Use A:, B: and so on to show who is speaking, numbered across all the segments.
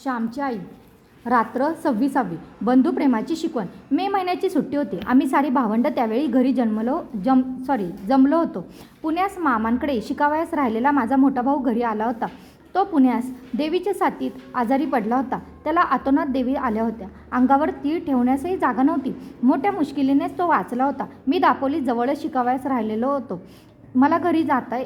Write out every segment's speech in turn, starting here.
A: श्यामची आई. रात्र 26वी. बंधुप्रेमाची शिकवण. मे महिन्याची सुट्टी होती. आम्ही सारी भावंडं त्यावेळी घरी जमलो होतो. पुण्यास मामांकडे शिकावयास राहिलेला माझा मोठा भाऊ घरी आला होता. तो पुण्यास देवीच्या साथीत आजारी पडला होता. त्याला अतोनात देवी आल्या होत्या. अंगावर तीळ ठेवण्यासही जागा नव्हती. मोठ्या मुश्किलीनेच तो वाचला होता. मी दापोली जवळच शिकावयास राहिलेलो होतो. मला घरी जाता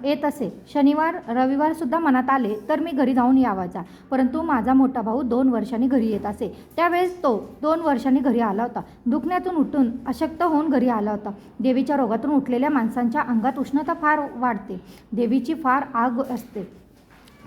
A: येत असे. शनिवार रविवारसुद्धा मनात आले तर मी घरी जाऊन यावायचा. परंतु माझा मोठा भाऊ 2 वर्षांनी घरी येत असे. त्यावेळेस तो 2 वर्षांनी घरी आला होता. दुखण्यातून उठून अशक्त होऊन घरी आला होता. देवीच्या रोगातून उठलेल्या माणसांच्या अंगात उष्णता फार वाढते. देवीची फार आग असते.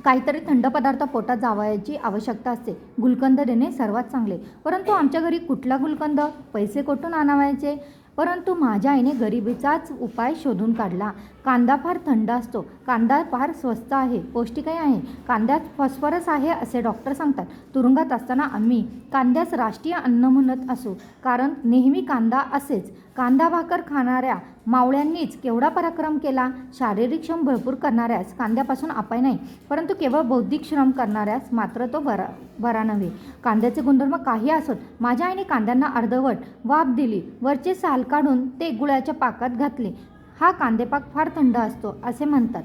A: काहीतरी थंड पदार्थ पोटात जावयाची आवश्यकता असते. गुलकंद देणे सर्वात चांगले. परंतु आमच्या घरी कुठला गुलकंद? पैसे कुठून आणावयाचे? परंतु माझ्या आईने गरिबीचाच उपाय शोधून काढला. कांदा फार थंड असतो. कांदा फार स्वस्त आहे, पौष्टिकही आहे. कांद्यात फॉस्फरस आहे असे डॉक्टर सांगतात. तुरुंगात असताना आम्ही कांद्यास राष्ट्रीय अन्न म्हणत असू, कारण नेहमी कांदा असेच. कांदा भाकर खाणाऱ्या मावळ्यांनीच केवढा पराक्रम केला. शारीरिक श्रम भरपूर करणाऱ्यास कांद्यापासून अपाय नाही, परंतु केवळ बौद्धिक श्रम करणाऱ्यास मात्र तो बरा नव्हे. कांद्याचे गुणधर्म काही असोत. माझ्या आईने कांद्यांना अर्धवट वाफ दिली. वरचे साल काढून ते गुळाच्या पाकात घातले. हा कांदेपाक फार थंड असतो असे म्हणतात.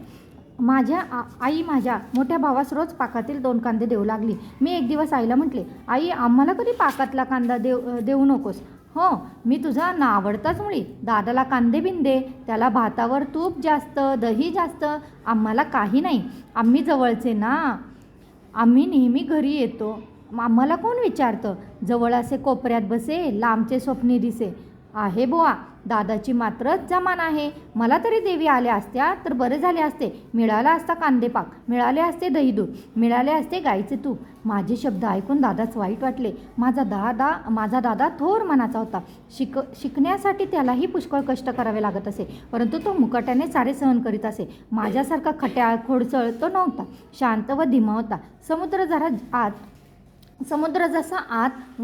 A: आई माझ्या मोठ्या भावास रोज पाकातील 2 कांदे देऊ लागली. मी एक दिवस आईला म्हटले, आई आम्हाला कधी पाकातला कांदा देऊ नकोस. हो, मी तुझा आवडताच मुळी. दादाला कांदे बिंदे, त्याला भातावर तूप जास्त, दही जास्त. आम्हाला काही नाही. आम्ही जवळचे ना. आम्ही नेहमी घरी येतो. आम्हाला कोण विचारतं? जवळ असे कोपऱ्यात बसे, लांबचे स्वप्ने दिसे. आहे बुवा, दादाची मात्रच जमान आहे. मला तरी देवी आल्या असत्या तर बरे झाले असते. मिळाला असता कांदेपाक, मिळाले असते दहीदूध, मिळाले असते गाईचे तूप. माझे शब्द ऐकून दादाच वाईट वाटले. माझा दादा थोर मनाचा होता. शिकण्यासाठी त्यालाही पुष्कळ कष्ट करावे लागत असे, परंतु तो मुकाट्याने सारे सहन करीत असे. माझ्यासारखा खट्याळ खोडसळ तो नव्हता. शांत व धीमा होता. समुद्र जसा आत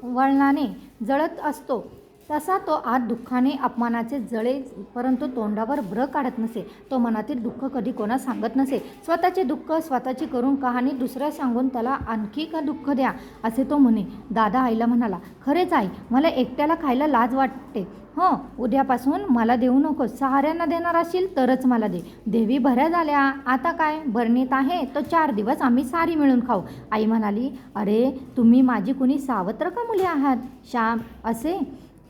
A: वळणाने जळत असतो तसा तो आत दुःखाने अपमानाचे जळे, परंतु तोंडावर ब्र काढत नसे. तो मनातील दुःख कधी कोणा सांगत नसे. स्वतःचे दुःख स्वतःची करून कहाणी दुसऱ्या सांगून त्याला आणखी का दुःख द्या असे तो म्हणे. दादा आईला म्हणाला, खरेच आई, मला एकट्याला खायला लाज वाटते. हो, उद्यापासून मला देऊ नकोस. सहाऱ्यांना देणार असशील तरच मला दे. देवी भऱ्या झाल्या. आता काय बरणीत आहे तो 4 दिवस आम्ही सारी मिळून खाऊ. आई म्हणाली, अरे तुम्ही माझी कुणी सावत्र का मुली आहात? श्याम असे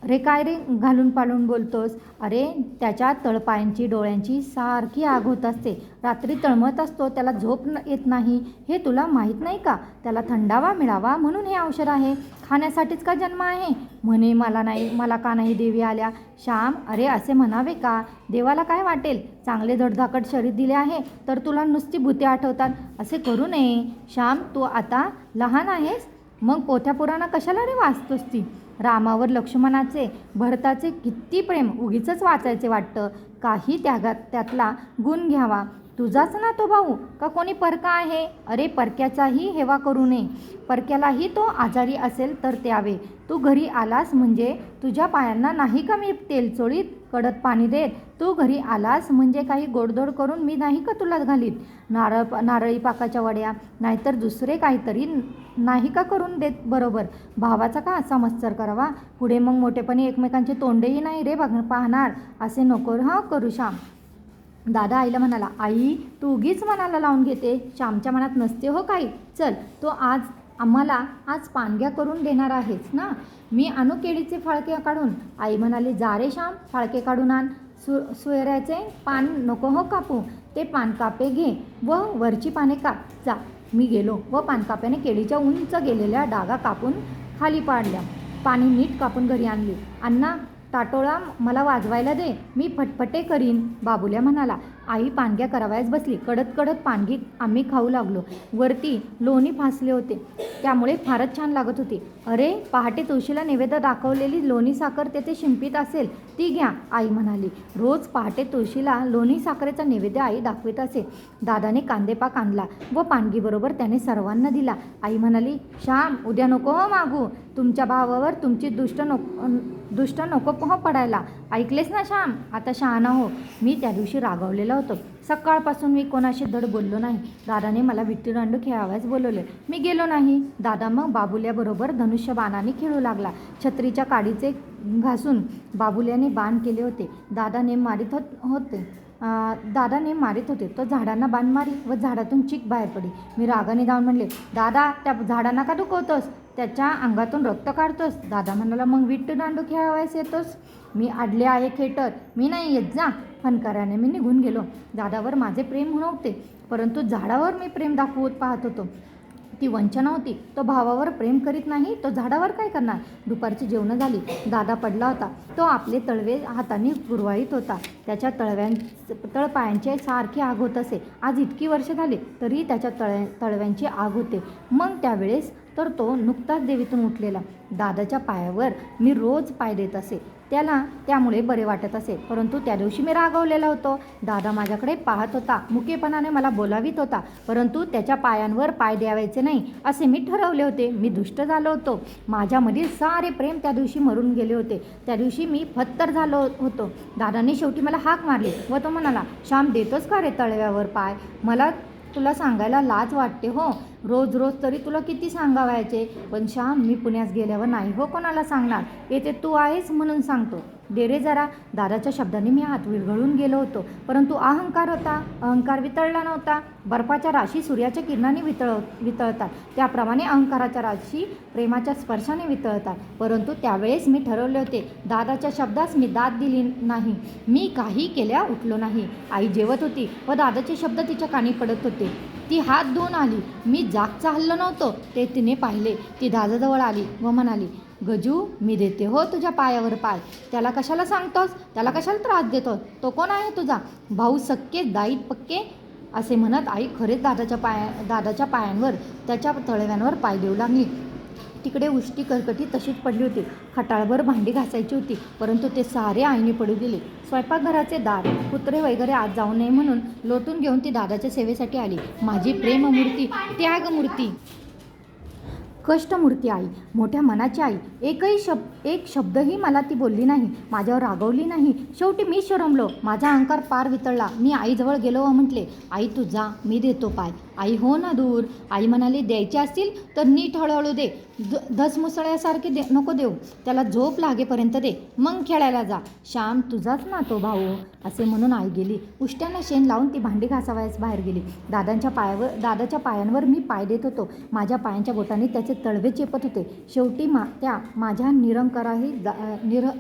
A: रे काय रे घालून पालून बोलतोस? अरे त्याच्या तळपायांची डोळ्यांची सारखी आग होत असते. रात्री तळमळत असतो. त्याला झोप येत नाही. हे तुला माहीत नाही का? त्याला थंडावा मिळावा म्हणून हे औषध आहे. खाण्यासाठीच का जन्म आहे? म्हणे मला का नाही देवी आल्या? श्याम अरे असे म्हणावे का? देवाला काय वाटेल? चांगले धडधाकट शरीर दिले आहे तर तुला नुसती भूते आठवतात. असे करू नये. श्याम तू आता लहान आहेस. मग पोथ्या पुराणा कशाला रे वाचतोस ती? रामावर लक्ष्मणाचे भरताचे किती प्रेम उगीचच वाचायचे वाटतं. काही त्यातला गुण घ्यावा. तुझाच ना तो भाऊ का कोणी परका आहे? अरे परक्याचाही हेवा करू नये. परक्यालाही तो आजारी असेल तर द्यावे. तू घरी आलास म्हणजे तुझ्या पायांना नाही का मी तेल चोळीत, कडत पाणी देत? तू घरी आलास म्हणजे काही गोडधोड करून मी नाही का तुला घालीत? नारळी पाकाच्या वड्या नाहीतर दुसरे काहीतरी नाही का करून देत? बरोबर, भावाचा का असा मत्सर करावा? पुढे मग मोठेपणी एकमेकांचे तोंडेही नाही रे पाहणार. असे नको करू श्याम. दादा आईला म्हणाला, आई तू उगीच मनाला लावून घेते. श्यामच्या मनात नसते हो काही. चल तो आम्हाला आज पानग्या करून देणार आहेस ना? मी आणू केळीचे फाळके काढून? आई म्हणाली, जा रे श्याम, फाळके काढून आण. सोयऱ्याचे पान नको हो कापू. ते पानकापे घे व वरची पाने काप. जा. मी गेलो व पानकाप्याने केळीच्या उंच गेलेल्या डागा कापून खाली पाडल्या. पाणी नीट कापून घरी आणली. अण्णा टाटोळा मला वाजवायला दे, मी फटफटे करीन. बाबुल्या म्हणाला. आई पानग्या करावयास बसली. कडत कडत पानगी आम्ही खाऊ लागलो. वरती लोणी फासले होते त्यामुळे फारच छान लागत होती. अरे पहाटे तुळशीला नैवेद्य दाखवलेली लोणी साखर तेथे शिंपीत असेल ती घ्या, आई म्हणाली. रोज पहाटे तुळशीला लोणी साखरेचा नैवेद्य आई दाखवित असे. दादाने कांदेपाक आणला व पानगीबरोबर त्याने सर्वांना दिला. आई म्हणाली, श्याम उद्या नको हो मागू. तुमच्या भावावर तुमची दुष्ट नको हो पडायला. ऐकलेस ना श्याम, आता शहाणा हो. मी त्या दिवशी रागावलेला होतो. सकाळपासून मी कोणाशी धड बोललो नाही. दादाने मला विट्टीदांडू खेळावयास बोलवले. मी गेलो नाही. दादा मग बाबुल्याबरोबर धनुष्यबाणाने खेळू लागला. छत्रीच्या काडीचे घासून बाबुल्याने बाण केले होते. दादाने मारित होते. तो झाडांना बाण मारी व झाडातून चीक बाहेर पडी. मी रागाने जाऊन म्हणले, दादा त्या झाडांना का दुखवतोस? त्याच्या अंगातून रक्त काढतोस? दादा म्हणाला, मग विट्टीदांडू खेळावयास येतोस? मी आडले आहे खेटर, मी नाही येत जा. फनकाराने मी निघून गेलो. दादावर माझे प्रेम नव्हते, परंतु झाडावर मी प्रेम दाखवत पाहत होतो. ती वंचना होती. तो भावावर प्रेम करीत नाही, तो झाडावर काय करणार? दुपारची जेवणं झाली. दादा पडला होता. तो आपले तळवे हाताने गुरवाळीत होता. त्याच्या तळपायांची सारखी आग होत असे. आज इतकी वर्ष झाली तरी त्याच्या तळव्यांची आग होते. मग त्यावेळेस तर तो नुकताच देवीतून उठलेला. दादाच्या पायावर मी रोज पाय देत असे. त्याला त्यामुळे बरे वाटत असे. परंतु त्या दिवशी मी रागावलेला होतो. दादा माझ्याकडे पाहत होता, मुकेपणाने मला बोलावित होता, परंतु त्याच्या पायांवर पाय द्यावायचे नाही असे मी ठरवले होते. मी दुष्ट झालो होतो. माझ्यामधील सारे प्रेम त्या दिवशी मरून गेले होते. त्या दिवशी मी फत्तर झालो होतो. दादाने शेवटी मला हाक मारली व तो म्हणाला, श्याम, देतोस का रे तळव्यावर पाय? मला तुला सांगायला लाज वाटते हो. रोज रोज तरी तुला किती सांगावायचे. पण श्याम, मी पुण्यास गेल्यावर नाही हो कोणाला सांगणार. येथे तू आहेस म्हणून सांगतो. दे रे जरा. दादाच्या शब्दाने मी हात विरघळून गेलो होतो. परंतु अहंकार होता. अहंकार वितळला नव्हता. बर्फाच्या राशी सूर्याच्या किरणाने वितळतात त्याप्रमाणे अहंकाराच्या राशी प्रेमाच्या स्पर्शाने वितळतात. परंतु त्यावेळेस मी ठरवले होते. दादाच्या शब्दास मी दाद दिली नाही. मी काही केल्या उठलो नाही. आई जेवत होती व दादाचे शब्द तिच्या कानी पडत होते. ती हात धुवून आली. मी जागचा हल्लो नव्हतो ते तिने पाहिले. ती दादाजवळ आली व म्हणाली, गजू, मी देते हो तुझ्या पायावर पाय. त्याला कशाला सांगतोस? त्याला कशाला त्रास देतोस? तो कोण आहे तुझा भाऊ? सक्के दाईत पक्के? असे म्हणत आई खरेच दादाच्या पायांवर, त्याच्या तळव्यांवर पाय देऊ लागली. तिकडे उष्टी करकटी तशीच पडली होती. खटाळभर भांडी घासायची होती, परंतु ते सारे आईने पडू दिले. स्वयंपाकघराचे दार, कुत्रे वगैरे आत जाऊ नये म्हणून लोटून घेऊन ती दादाच्या सेवेसाठी आली. माझी प्रेममूर्ती, त्यागमूर्ती, कष्टमूर्ती आई, मोठ्या मनाची आई. एक शब्दही मला ती बोलली नाही, माझ्यावर रागवली नाही. शेवटी मी शरमलो. माझा अहंकार पार वितळला. मी आईजवळ गेलो व म्हटले, आई तू जा, मी देतो पाय. आई हो ना दूर. आई म्हणाली, द्यायचे असतील तर नीट हळूहळू दे. धसमुसळ्यासारखे नको देऊ. त्याला झोप लागेपर्यंत दे, मग खेळायला जा. श्याम तुझाच ना तो भाऊ. असे म्हणून आई गेली. उष्ट्यांना शेण लावून ती भांडी घासावयास बाहेर गेली. दादाच्या पायांवर मी पाय देत होतो. माझ्या पायांच्या बोटांनी त्याचे तळवे चेपत होते. शेवटी त्या माझ्या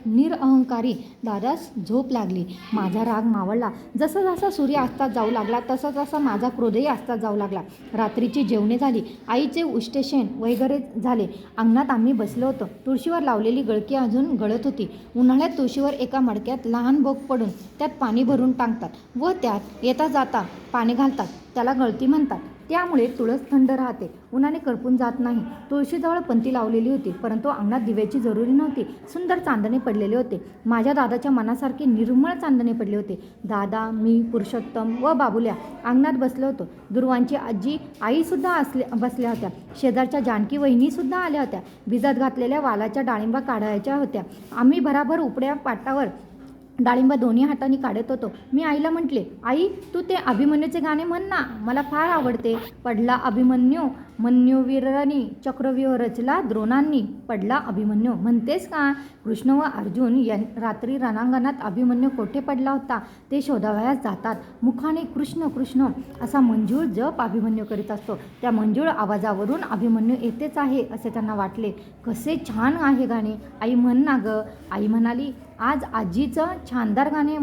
A: निरअहंकारी दादास झोप लागली. माझा राग मावळला. जसा जसा सूर्य अस्तात जाऊ लागला तसा तसा माझा क्रोधही अस्तात जाऊ लागला. रात्रीची जेवणे झाली. आईचे उष्टे शेण वगैरे झाले. अंगणात आम्ही बसलो होतो. तुळशीवर लावलेली गळकी अजून गळत होती. उन्हाळ्यात तुळशीवर एका मडक्यात लहान भोग पडून त्यात पाणी भरून टाकतात व त्यात येता जाता पाणी घालतात. त्याला गळती म्हणतात. त्यामुळे तुळस थंड राहते, उन्हाने करपून जात नाही. तुळशीजवळ पंती लावलेली होती, परंतु अंगणात दिव्याची जरुरी नव्हती. सुंदर चांदणे पडलेले होते. माझ्या दादाच्या मनासारखे निर्मळ चांदणे पडले होते. दादा, मी, पुरुषोत्तम व बाबुल्या अंगणात बसलो होतो. दुर्वांची आजी, आईसुद्धा बसल्या होत्या. शेजारच्या जानकी वहिनीसुद्धा आल्या होत्या. भिजत घातलेल्या वालाच्या डाळिंबा काढायच्या होत्या. आम्ही भराभर उपड्या पाटावर डाळिंबा दोन्ही हातांनी काढत होतो. मी आईला म्हटले, आई तू ते अभिमन्यूचे गाणे म्हण ना, मला फार आवडते. पडला अभिमन्यू मन्युवीरांनी, चक्रव्यूह रचला द्रोणांनी, पडला अभिमन्यू म्हणतेस का? कृष्ण व अर्जुन रात्री रणांगणात अभिमन्यू कोठे पडला होता ते शोधावयास जातात. मुखाने कृष्ण कृष्ण असा मंजूळ जप अभिमन्यू करीत असतो. त्या मंजूळ आवाजावरून अभिमन्यू येतेच आहे असे त्यांना वाटले. कसे छान आहे गाणे, आई म्हण ना ग. आई म्हणाली, आज आजीच छानदार गाणे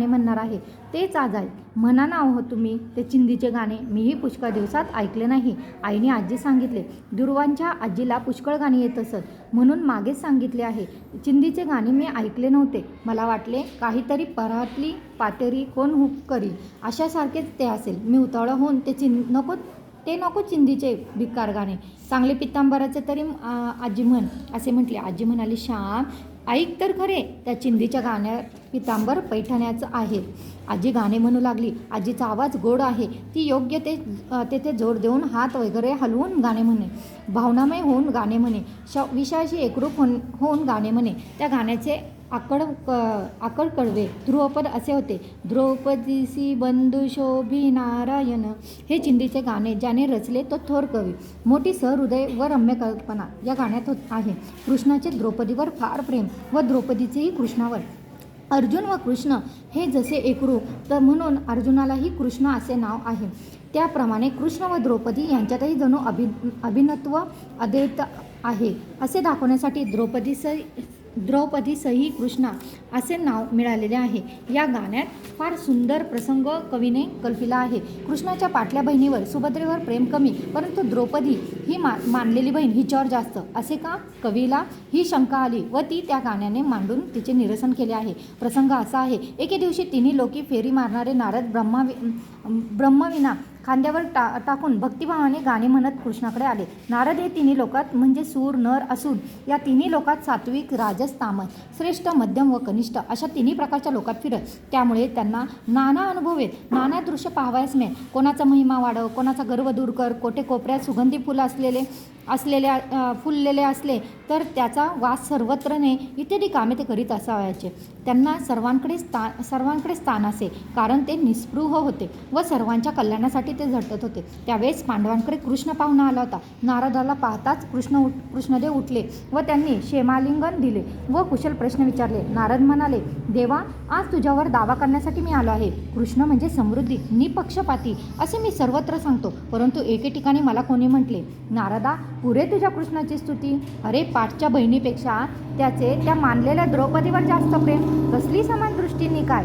A: म्हणणार आहे. तेच आज आहे. म्हणा ना हो तुम्ही ते चिंदीचे गाणे. मीही पुष्कळ दिवसात ऐकले नाही. आईने आजी सांगितले. दुर्वांच्या आजीला पुष्कळ गाणी येत असत म्हणून मागेच सांगितले आहे. चिंदीचे गाणे मी ऐकले नव्हते. मला वाटले काहीतरी परातली पातेरी कोण हुक करी अशासारखेच ते असेल. मी उतावळा होऊन ते नको चिंदीचे भिकार गाणे, चांगले पितांबराचे तरी आजी म्हण असे म्हटले. आजी म्हणाली, श्याम ऐक तर खरे, त्या चिंधीच्या गाण्यात पितांबर पैठण्याचं आहे. आजी गाणे म्हणू लागली. आजीचा आवाज गोड आहे. ती योग्य तेथे जोर देऊन हात वगैरे हलवून गाणे म्हणे. भावनामय होऊन गाणे म्हणे. विषयाशी एकरूप होऊन गाणे म्हणे. त्या गाण्याचे आकड कडवे ध्रुवपद असे होते. द्रौपदीसी बंधू शोभी नारायण. हे चिंधीचे गाणे ज्याने रचले तो थोर कवी. मोठी सहृदय व रम्य कल्पना या गाण्यात आहे. कृष्णाचे द्रौपदीवर फार प्रेम व द्रौपदीचेही कृष्णावर. अर्जुन व कृष्ण हे जसे एकरूप, तर म्हणून अर्जुनालाही कृष्ण असे नाव आहे. त्याप्रमाणे कृष्ण व द्रौपदी यांच्यातही जणू अभिन्नत्व अद्वैत आहे असे दाखवण्यासाठी द्रौपदीसही कृष्णा असे नाव मिळालेले आहे. या गाण्यात फार सुंदर प्रसंग कवीने कल्पिला आहे. कृष्णाच्या पाटल्या बहिणीवर सुभद्रेवर प्रेम कमी, परंतु द्रौपदी ही मानलेली बहीण हिच्यावर जास्त असे का? कवीला ही शंका आली व ती त्या गाण्याने मांडून तिचे निरसन केले आहे. प्रसंग असा आहे. एके दिवशी तिन्ही लोकी फेरी मारणारे नारद ब्रह्मविना खांद्यावर टाकून भक्तिभावाने गाणे म्हणत कृष्णाकडे आले. नारद हे तिन्ही लोकात म्हणजे सूर नर असून या तिन्ही लोकात सात्विक राजस तामस श्रेष्ठ मध्यम व कनिष्ठ अशा तिन्ही प्रकारच्या लोकात फिरत. त्यामुळे त्यांना नाना अनुभव येत, नाना दृश्य पाहावयास मिळेल. कोणाचा महिमा वाढव, कोणाचा गर्व दूर कर, कोठे कोपऱ्यात सुगंधी फुलं फुललेले असले तर त्याचा वास सर्वत्र ने इत्यादी कामे ते करीत असावयाचे. त्यांना सर्वांकडे स्थान असे, कारण ते निस्पृह होते व सर्वांच्या कल्याणासाठी ते झटत होते. त्यावेळेस पांडवांकडे कृष्ण पाहुणा आला होता. नारदाला पाहताच कृष्णदेव उठले व त्यांनी क्षेमालिंगन दिले व कुशल प्रश्न विचारले. नारद म्हणाले, देवा, आज तुझ्यावर दावा करण्यासाठी मी आलो आहे. कृष्ण म्हणजे समृद्धी, निपक्षपाती असे मी सर्वत्र सांगतो, परंतु एके ठिकाणी मला कोणी म्हटले, नारदा, पुरे तुझ्या कृष्णाची स्तुती. अरे, पाठच्या बहिणीपेक्षा त्याचे त्या मानलेल्या द्रौपदीवर जास्त प्रेम. कसली समान दृष्टीने काय?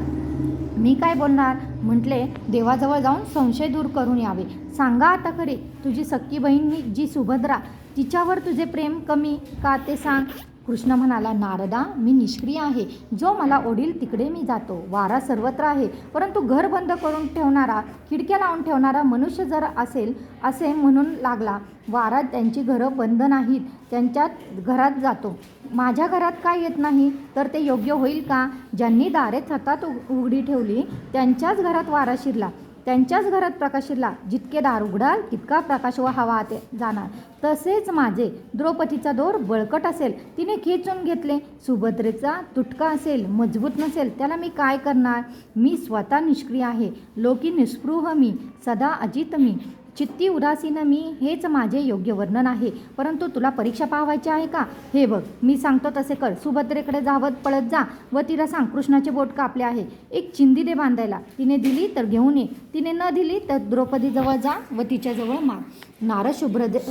A: मी काय बोलणार? म्हटले, देवाजवळ जाऊन संशय दूर करून यावे. सांगा आता खरे, तुझी सख्खी बहीण जी सुभद्रा, तिच्यावर तुझे प्रेम कमी का ते सांग. कृष्ण म्हणाला, नारदा, मी निष्क्रिय आहे. जो मला ओढील तिकडे मी जातो. वारा सर्वत्र आहे, परंतु घर बंद करून ठेवणारा, खिडक्या लावून ठेवणारा मनुष्य जर असेल असे म्हणून लागला, वारा त्यांची घरं बंद नाहीत, त्यांच्यात घरात जातो. माझ्या घरात काय येत नाही तर ते योग्य होईल का? ज्यांनी दारे सतत उघडी ठेवली त्यांच्याच घरात वारा शिरला, त्यांच्याच घरात प्रकाश शिरला. जितके दार उघडाल तितका प्रकाश व हवा जाणार. तसेच माझे द्रौपदीचा दोर बळकट असेल, तिने खेचून घेतले. सुभद्रेचा तुटका असेल, मजबूत नसेल, त्याला मी काय करणार? मी स्वतः निष्क्रिय आहे, लोकी निस्पृह मी, सदा अजित मी, चित्ती उदासीन मी, हेच माझे योग्य वर्णन आहे. परंतु तुला परीक्षा पाहायची आहे का? हे बघ, मी सांगतो तसे कर. सुभद्रेकडे धावत पळत जा व तिला सांग, कृष्णाचे बोट कापले आहे. एक चिंधी दे बांधायला. तिने दिली तर घेऊन ये, तिने न दिली तर द्रौपदीजवळ जा व तिच्याजवळ माग. नारद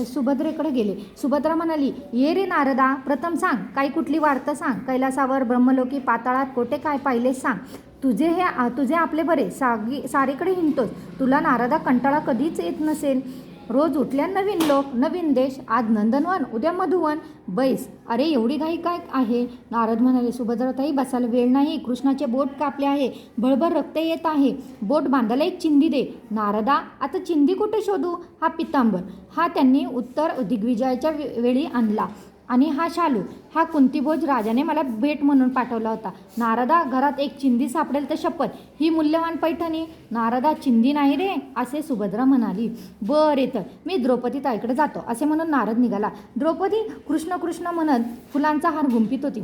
A: सुभद्रेकडे गेले. सुभद्रा म्हणाली, ये रे नारदा, प्रथम सांग, काही कुठली वार्ता सांग. कैलासावर, ब्रह्मलोकी, पाताळात कोठे काय पाहिलेस सांग. तुझे आपले बरे, सारीकडे हिंडतोस. तुला नारदा कंटाळा कधीच येत नसेल. रोज उठल्या नवीन लोक, नवीन देश, आज नंदनवन, उद्या मधुवन. बैस. अरे, एवढी घाई काय आहे? नारद म्हणाले, सुभद्राताई, बसायला वेळ नाही. कृष्णाचे बोट कापले आहे, भळभळ रक्त येत आहे. बोट बांधायला एक चिंधी दे. नारदा, आता चिंधी कुठे शोधू? हा पितांबर, हा त्यांनी उत्तर दिग्विजयाच्या वेळी आणला. आणि हा शालू, हा कुंतीभोज राजाने मला भेट म्हणून पाठवला होता. नारदा, घरात एक चिंधी सापडेल तर शपथ, ही मूल्यवान पैठणी. नारदा, चिंधी नाही रे, असे सुभद्रा म्हणाली. बरे, तर मी द्रौपदी ताईकडे जातो, असे म्हणून नारद निघाला. द्रौपदी कृष्ण कृष्ण म्हणत फुलांचा हार गुंफीत होती.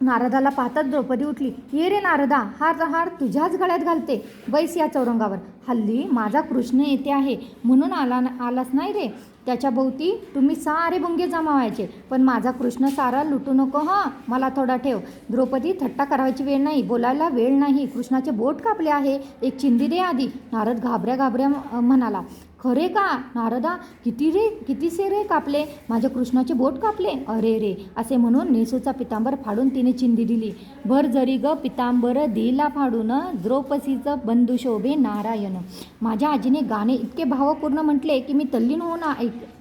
A: नारदाला पाहताच द्रौपदी उठली. ये रे नारदा, हार तुझ्याच गळ्यात घालते. बैस या चौरंगावर. हल्ली माझा कृष्ण येते आहे म्हणून आलाच नाही रे. त्याच्या भोवती तुम्ही सारे भुंगे जमावायचे, पण माझा कृष्ण सारा लुटू नको हं, मला थोडा ठेव. द्रौपदी, थट्टा करायची वेळ नाही, बोलायला वेळ नाही. कृष्णाचे बोट कापले आहे, एक चिंधी दे आधी. नारद घाबऱ्या म्हणाला, खरे का नारदा? कितीसे रे कापले? माझ्या कृष्णाचे बोट कापले? अरे रे, असे म्हणून नेसूचा पितांबर फाडून तिने चिंधी दिली. भर जरी ग पितांबर दिला फाडून, द्रौपदीचं बंधू शोभे नारायण. माझ्या आजीने गाणे इतके भावपूर्ण म्हटले की मी तल्लीन होऊन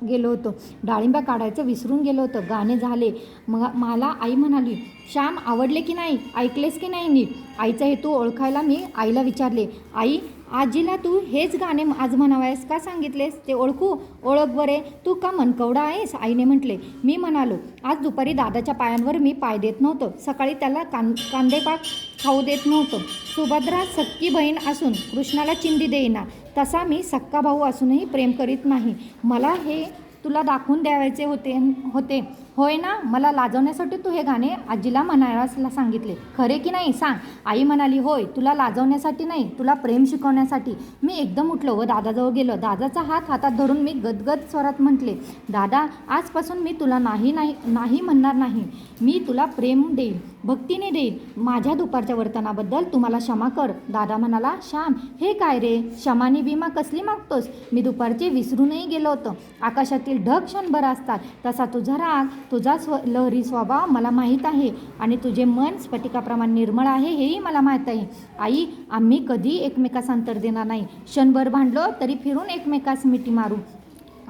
A: गेलो होतो. डाळिंब्या काढायचं विसरून गेलो होतो. गाणे झाले. मला आई म्हणाली, श्याम, आवडले की नाही? ऐकलेस की नाही नीट? आईचा हेतू ओळखायला मी आईला विचारले, आई, आजीला तू हेच गाणे आज म्हणावयास का सांगितलेस? ते ओळख बरे. तू का मनकवडा आहेस? आईने म्हटले. मी म्हणालो, आज दुपारी दादाच्या पायांवर मी पाय देत नव्हतो. सकाळी त्याला कांदेपाक खाऊ देत नव्हतं. सुभद्रा सक्की बहीण असून कृष्णाला चिंधी देईना. तसा मी सक्का भाऊ असूनही प्रेम करीत नाही. मला हे तुला दाखवून द्यायचे होते होय ना? मला लाजवण्यासाठी तू हे गाणे आजीला म्हणायला सांगितले, खरे की नाही सांग? आई म्हणाली, होय, तुला लाजवण्यासाठी नाही, तुला प्रेम शिकवण्यासाठी. मी एकदम उठलो व दादाजवळ गेलो. दादाचा हात हातात धरून मी गदगद स्वरात म्हटले, दादा, आजपासून मी तुला नाही म्हणणार नाही. मी तुला प्रेम देईन, भक्तीने देईन. माझ्या दुपारच्या वर्तनाबद्दल तुम्हाला क्षमा कर. दादा म्हणाला, श्याम, हे काय रे? क्षमानी भीमा कसली मागतोस? मी दुपारचे विसरूनही गेलो होतो. आकाशातील ढग क्षणभर असतात, तसा तुझा राग, तुझा लहरी स्वभाव मला माहीत आहे आणि तुझे मन स्फटिकाप्रमाणे निर्मळ आहे हेही मला माहीत आहे. आई, आम्ही कधी एकमेकास अंतर देणार नाही. क्षणभर भांडलो तरी फिरून एकमेकास मिठी मारू.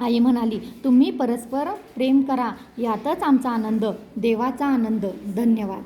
A: आई म्हणाली, तुम्ही परस्पर प्रेम करा, यातच आमचा आनंद, देवाचा आनंद. धन्यवाद.